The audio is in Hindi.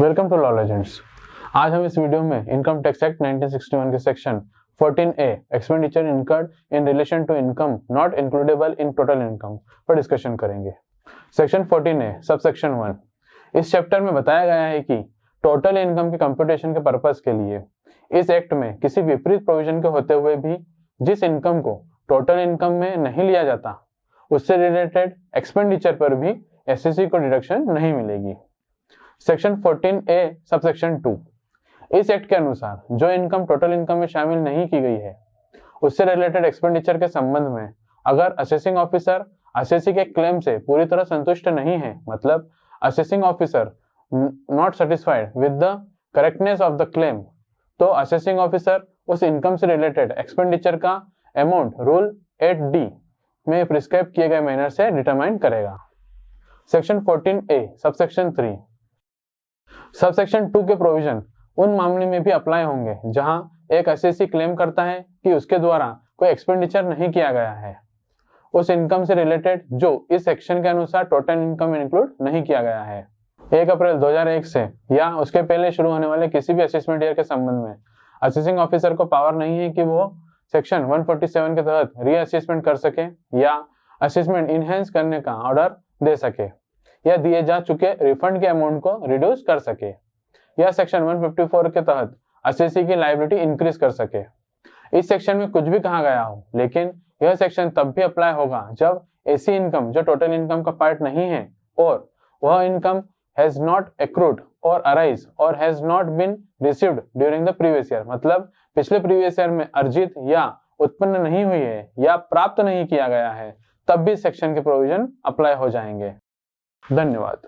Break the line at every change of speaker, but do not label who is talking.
Welcome to law legends. आज हम इस वीडियो में इनकम टैक्स एक्ट 1961 के section 14A expenditure incurred in relation to income not includable in total income पर डिस्कशन करेंगे। सेक्शन 14A सबसेक्शन 1 इस चैप्टर में बताया गया है कि टोटल इनकम के कंप्यूटेशन के पर्पस के लिए इस एक्ट में किसी विपरीत प्रोविजन के होते हुए भी जिस इनकम को टोटल इनकम में नहीं लिया जाता उससे रिलेटेड एक्सपेंडिचर पर भी एसएससी को डिडक्शन नहीं मिलेगी। सेक्शन 14A सबसेक्शन 2 इस एक्ट के अनुसार जो इनकम टोटल इनकम में शामिल नहीं की गई है उससे रिलेटेड एक्सपेंडिचर के संबंध में अगर असेसिंग ऑफिसर असेसी के क्लेम से पूरी तरह संतुष्ट नहीं है, मतलब assessing officer not satisfied with the correctness of the claim, तो असेसिंग ऑफिसर उस इनकम से रिलेटेड एक्सपेंडिचर का अमाउंट रूल 8D में प्रिस्क्राइब किए गए मैनर से डिटरमाइन करेगा। सेक्शन 14A सबसेक्शन 3 सबसेक्शन 2 के प्रोविजन उन मामले में भी अप्लाई होंगे जहां एक असेसी क्लेम करता है कि उसके द्वारा कोई एक्सपेंडिचर नहीं किया गया है उस इनकम से रिलेटेड जो इस सेक्शन के अनुसार टोटल इनकम में इंक्लूड नहीं किया गया है। 1 अप्रैल 2001 से या उसके पहले शुरू होने वाले किसी भी असेसमेंट ईयर के संबंध में असेसिंग ऑफिसर को पावर नहीं है कि वो सेक्शन 147 के तहत रीअसेसमेंट कर सके या असेसमेंट इनहेंस करने का ऑर्डर दे सके या दिए जा चुके रिफंड के अमाउंट को रिड्यूस कर सके या सेक्शन 154 के तहत असेसी की लायबिलिटी इंक्रीज कर सके। इस सेक्शन में कुछ भी कहा गया हो, लेकिन यह सेक्शन तब भी अप्लाई होगा जब ऐसी इनकम जो टोटल इनकम का पार्ट नहीं है और वह इनकम हैज नॉट एक्रूड और अराइज और has not been received during the previous year, मतलब पिछले प्रीवियस ईयर में अर्जित या उत्पन्न नहीं हुई है या प्राप्त नहीं किया गया है, तब भी सेक्शन के प्रोविजन अप्लाई हो जाएंगे। धन्यवाद।